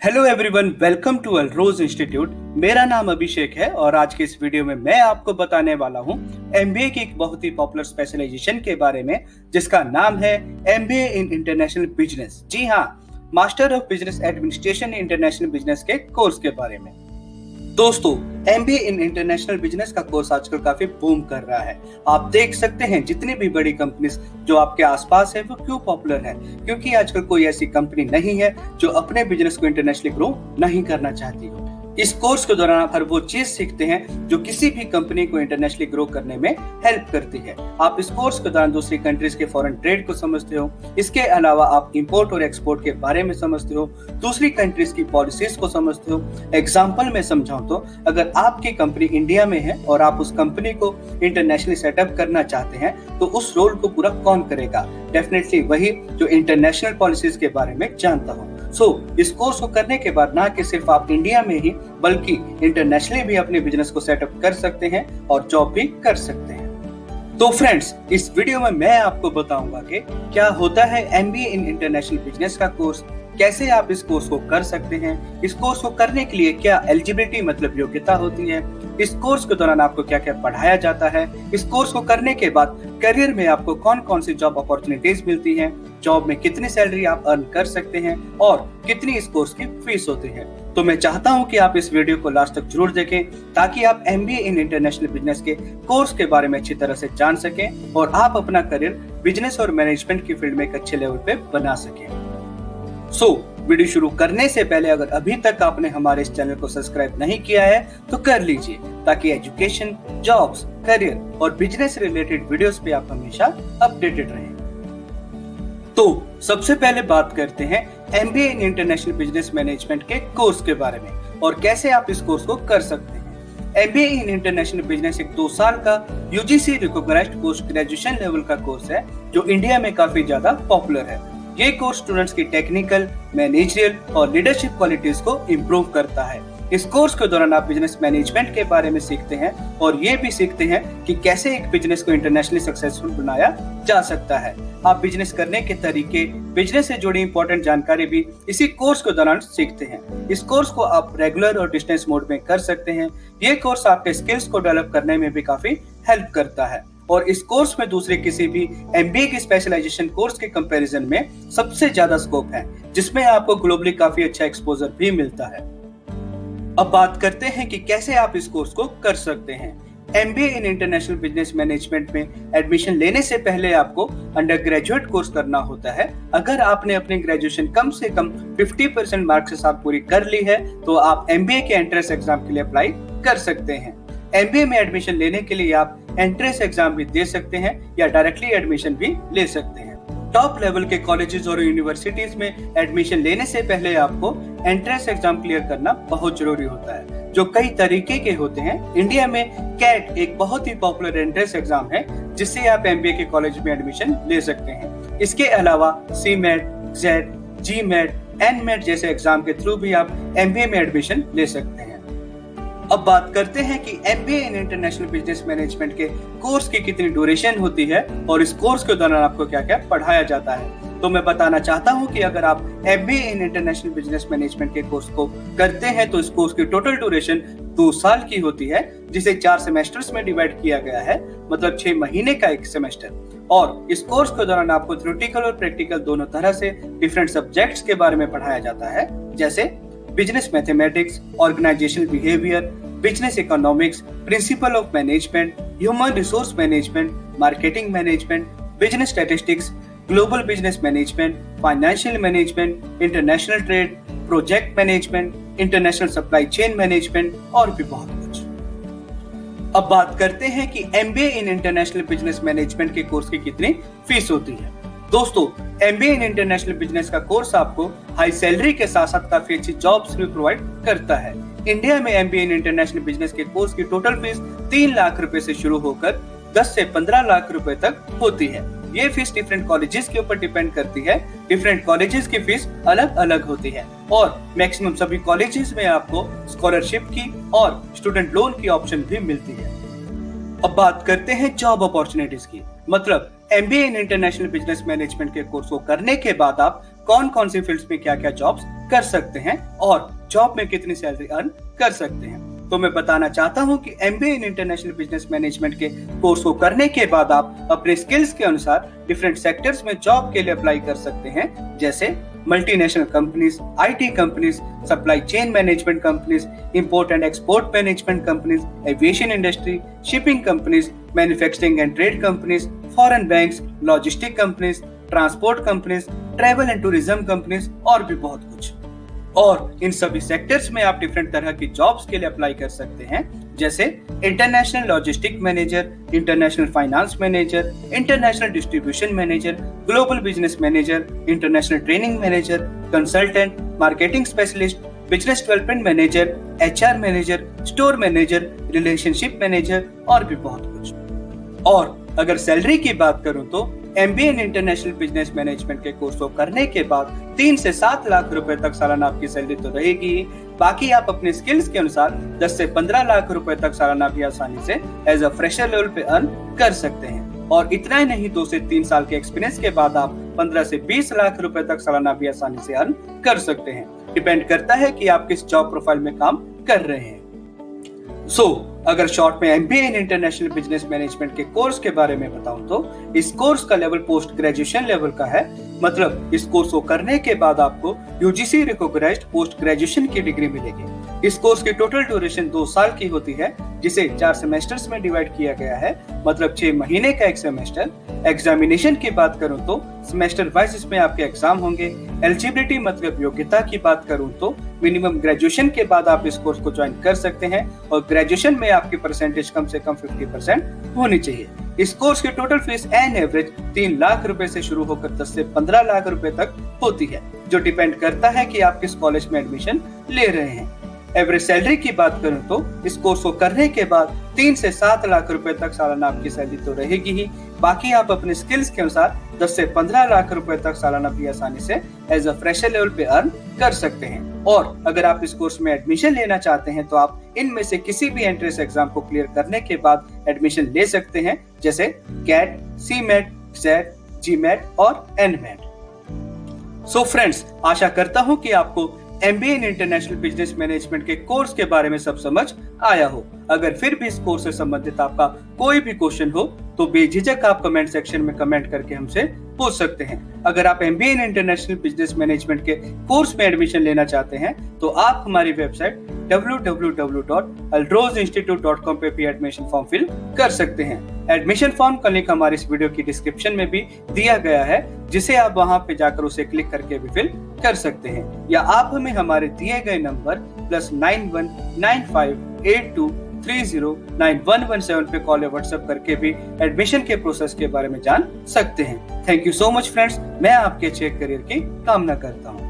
Hello everyone, welcome to अलरोज institute. मेरा नाम अभिषेक है और आज के इस वीडियो में मैं आपको बताने वाला हूं एमबीए की एक बहुत ही पॉपुलर स्पेशलाइजेशन के बारे में, जिसका नाम है एमबीए इन इंटरनेशनल बिजनेस। जी हाँ, master of business administration international business के कोर्स के बारे में। दोस्तों, एमबीए इन इंटरनेशनल बिजनेस का कोर्स आजकल काफी बूम कर रहा है। आप देख सकते हैं जितनी भी बड़ी कंपनीज जो आपके आसपास है वो क्यों पॉपुलर है, क्योंकि आजकल कोई ऐसी कंपनी नहीं है जो अपने बिजनेस को इंटरनेशनली ग्रो नहीं करना चाहती हो। इस कोर्स के दौरान आप हर वो चीज सीखते हैं जो किसी भी कंपनी को इंटरनेशनली ग्रो करने में हेल्प करती है। आप इस कोर्स के दौरान दूसरी कंट्रीज के फॉरेन ट्रेड को समझते हो। इसके अलावा आप इंपोर्ट और एक्सपोर्ट के बारे में समझते हो, दूसरी कंट्रीज की पॉलिसीज को समझते हो। एग्जाम्पल में समझाऊं तो अगर आपकी कंपनी इंडिया में है और आप उस कंपनी को इंटरनेशनली सेटअप करना चाहते हैं तो उस रोल को पूरा कौन करेगा? डेफिनेटली वही जो इंटरनेशनल पॉलिसीज के बारे में जानता हो। इस कोर्स को करने के बाद ना कि सिर्फ आप इंडिया में ही बल्कि इंटरनेशनली भी अपने बिजनेस को सेटअप कर सकते हैं और जॉब भी कर सकते हैं। तो फ्रेंड्स, इस वीडियो में मैं आपको बताऊंगा कि क्या होता है एमबीए इन इंटरनेशनल बिजनेस का कोर्स, कैसे आप इस कोर्स को कर सकते हैं, इस कोर्स को करने के लिए क्या एलिजिबिलिटी मतलब योग्यता होती है, इस कोर्स के दौरान आपको क्या क्या पढ़ाया जाता है, इस कोर्स को करने के बाद करियर में आपको कौन कौन सी जॉब अपॉर्चुनिटीज मिलती हैं, जॉब में कितनी सैलरी आप अर्न कर सकते हैं और कितनी इस कोर्स की फीस होती है। तो मैं चाहता हूं कि आप इस वीडियो को लास्ट तक जरूर देखें ताकि आप एमबीए इन इंटरनेशनल बिजनेस के कोर्स के बारे में अच्छी तरह से जान सकें और आप अपना करियर बिजनेस और मैनेजमेंट की फील्ड में एक अच्छे लेवल पे बना सकें। वीडियो शुरू करने से पहले अगर अभी तक आपने हमारे इस चैनल को सब्सक्राइब नहीं किया है तो कर लीजिए ताकि एजुकेशन, जॉब्स, करियर और बिजनेस रिलेटेड वीडियोस पे आप हमेशा अपडेटेड रहें। तो सबसे पहले बात करते हैं MBA in international business management के कोर्स के बारे में और कैसे आप इस कोर्स को कर सकते हैं। एमबीए इन इंटरनेशनल बिजनेस एक 2 साल का UGC recognised post graduation level का कोर्स है जो इंडिया में काफी ज्यादा पॉपुलर है। ये कोर्स स्टूडेंट्स की टेक्निकल, मैनेजरियल और लीडरशिप क्वालिटीज को इम्प्रूव करता है। इस कोर्स के दौरान आप बिजनेस मैनेजमेंट के बारे में सीखते हैं और ये भी सीखते हैं कि कैसे एक बिजनेस को इंटरनेशनली सक्सेसफुल बनाया जा सकता है। आप बिजनेस करने के तरीके, बिजनेस से जुड़ी इंपॉर्टेंट जानकारी भी इसी कोर्स के दौरान सीखते हैं। इस कोर्स को आप रेगुलर और डिस्टेंस मोड में कर सकते हैं। ये कोर्स आपके स्किल्स को डेवलप करने में भी काफी हेल्प करता है और इस कोर्स में दूसरे किसी भी एमबीए की स्पेशलाइजेशन कोर्स के कंपैरिजन में सबसे ज्यादा स्कोप है, जिसमें आपको ग्लोबली काफी अच्छा एक्सपोजर भी मिलता है। अब बात करते हैं कि कैसे आप इस कोर्स को कर सकते हैं। MBA in international business management में एडमिशन लेने से पहले आपको अंडर ग्रेजुएट कोर्स करना होता है। अगर आपने अपनी ग्रेजुएशन कम से कम 50% मार्क्स के साथ पूरी कर ली है तो आप एमबीए के एंट्रेंस एग्जाम के लिए अप्लाई कर सकते हैं। एमबीए में एडमिशन लेने के लिए आप एंट्रेंस एग्जाम भी दे सकते हैं या डायरेक्टली एडमिशन भी ले सकते हैं। टॉप लेवल के कॉलेजेस और यूनिवर्सिटीज में एडमिशन लेने से पहले आपको एंट्रेंस एग्जाम क्लियर करना बहुत जरूरी होता है, जो कई तरीके के होते हैं। इंडिया में कैट एक बहुत ही पॉपुलर एंट्रेंस एग्जाम है जिससे आप एमबीए के कॉलेज में एडमिशन ले सकते हैं। इसके अलावा सीमेट, जेट, जीमेट, एनमेट जैसे एग्जाम के थ्रू भी आप एमबीए में एडमिशन ले सकते हैं। अब बात करते हैं कि MBA in international business management के कोर्स की कितनी ड्यूरेशन होती है और इस कोर्स के दौरान आपको क्या क्या पढ़ाया जाता है। तो मैं बताना चाहता हूं कि अगर आप MBA in international business management के कोर्स को करते हैं तो इस कोर्स की टोटल ड्यूरेशन 2 साल की होती है, जिसे 4 सेमेस्टर्स में डिवाइड किया गया है, मतलब 6 महीने का एक सेमेस्टर। और इस कोर्स के दौरान आपको थ्योरेटिकल और प्रैक्टिकल दोनों तरह से डिफरेंट सब्जेक्ट्स के बारे में पढ़ाया जाता है, जैसे business mathematics, organisational behaviour, business economics, principle of management, human resource management, marketing management, business statistics, global business management, financial management, international trade, project management, international supply chain management और भी बहुत कुछ। अब बात करते हैं कि MBA in international business management के कोर्स की कितनी फीस होती है। दोस्तों, एमबीए इन इंटरनेशनल बिजनेस का कोर्स आपको हाई सैलरी के साथ साथ काफी अच्छी जॉब्स भी प्रोवाइड करता है। इंडिया में एमबीए इन इंटरनेशनल बिजनेस के कोर्स की टोटल फीस 3 लाख रुपए से शुरू होकर 10 से 15 लाख रुपए तक होती है। ये फीस डिफरेंट कॉलेजेस के ऊपर डिपेंड करती है। डिफरेंट कॉलेजेस की फीस अलग अलग होती है और मैक्सिमम सभी कॉलेजेस में आपको स्कॉलरशिप की और स्टूडेंट लोन की ऑप्शन भी मिलती है। अब बात करते हैं जॉब अपॉर्चुनिटीज की, मतलब MBA in international business management के कोर्स को करने के बाद आप कौन कौन सी फील्ड्स में क्या क्या जॉब्स कर सकते हैं और जॉब में कितनी सैलरी अर्न कर सकते हैं। तो मैं बताना चाहता हूं कि MBA इन इंटरनेशनल बिजनेस मैनेजमेंट के कोर्स को करने के बाद आप अपने स्किल्स के अनुसार डिफरेंट सेक्टर्स में जॉब के लिए अप्लाई कर सकते हैं, जैसे multinational companies, IT companies, supply chain management companies, import and export management companies, aviation industry, shipping companies, manufacturing and trade companies, foreign banks, logistic companies, transport companies, travel and tourism companies और भी बहुत कुछ। और इन सभी sectors में आप different तरह की जॉब्स के लिए अप्लाई कर सकते हैं, जैसे international logistic manager, international finance manager, international distribution manager, global business manager, international training manager, consultant, marketing specialist, business development manager, HR manager, store manager, relationship manager और भी बहुत कुछ। और अगर सैलरी की बात करूं तो MBA इन इंटरनेशनल बिजनेस मैनेजमेंट के कोर्स को करने के बाद 3 से 7 लाख रुपए तक सालाना आपकी सैलरी तो रहेगी। बाकी आप अपने स्किल्स के अनुसार 10 से 15 लाख रुपए तक सालाना भी आसानी से एज अ फ्रेशर लेवल पे अर्न कर सकते हैं। और इतना ही नहीं, 2 से 3 साल के एक्सपीरियंस के बाद आप 15 से 20 लाख रुपए तक सालाना भी आसानी से अर्न कर सकते हैं। डिपेंड करता है कि आप किस जॉब प्रोफाइल में काम कर रहे हैं। अगर शॉर्ट में MBA इन इंटरनेशनल बिजनेस मैनेजमेंट के कोर्स के बारे में बताऊं तो इस कोर्स का लेवल पोस्ट ग्रेजुएशन लेवल का है। मतलब इस कोर्स को करने के बाद आपको UGC रिकॉग्नाइज्ड पोस्ट ग्रेजुएशन की डिग्री मिलेगी। इस कोर्स की टोटल ड्यूरेशन 2 साल की होती है, जिसे 4 सेमेस्टर्स में डिवाइड किया गया है, मतलब 6 महीने का एक सेमेस्टर। एग्जामिनेशन की बात करूं तो सेमेस्टर वाइज इसमें आपके एग्जाम होंगे। एलिजिबिलिटी मतलब योग्यता की बात करूं तो मिनिमम ग्रेजुएशन के बाद आप इस कोर्स को ज्वाइन कर सकते हैं और ग्रेजुएशन में आपकी परसेंटेज कम से कम 50% होनी चाहिए। इस कोर्स की total fees an average 3 lakh रुपए से शुरू होकर 10 से 15 लाख रुपए तक होती है, जो डिपेंड करता है कि आप किस कॉलेज में एडमिशन ले रहे हैं। एवरेज सैलरी की बात करूं तो इस कोर्स को करने के बाद 3 से 7 लाख रुपए तक सालाना आपकी सैलरी तो रहेगी ही। बाकी आप अपने स्किल्स के अनुसार 10 से 15 लाख रुपए तक सालाना भी आसानी से एज अ फ्रेशर लेवल पे अर्न कर सकते हैं। और अगर आप इस कोर्स में एडमिशन लेना चाहते हैं तो आप इनमें से किसी भी एंट्रेंस एग्जाम को क्लियर करने के बाद एडमिशन ले सकते हैं, जैसे कैट, CMAT, XAT, GMAT और NMAT। सो फ्रेंड्स, आशा करता हूं कि आपको MBA इन इंटरनेशनल बिजनेस मैनेजमेंट के कोर्स के बारे में सब समझ आया हो। अगर फिर भी इस कोर्स से संबंधित आपका कोई भी क्वेश्चन हो तो बेझिझक आप कमेंट सेक्शन में कमेंट करके हमसे पूछ सकते हैं। अगर आप MBA इन इंटरनेशनल बिजनेस मैनेजमेंट के कोर्स में एडमिशन लेना चाहते हैं तो आप हमारी वेबसाइट www.alrozinstitute.com पे भी एडमिशन फॉर्म फिल कर सकते हैं। एडमिशन फॉर्म का लिंक हमारी इस वीडियो की डिस्क्रिप्शन में भी दिया गया है, जिसे आप वहां पे जाकर उसे क्लिक करके भी फिल कर सकते हैं, या आप हमें हमारे दिए गए नंबर +919582309117 पे कॉल या व्हाट्सएप करके भी एडमिशन के प्रोसेस के बारे में जान सकते हैं। Thank you so much friends, मैं आपके अच्छे करियर की कामना करता हूँ।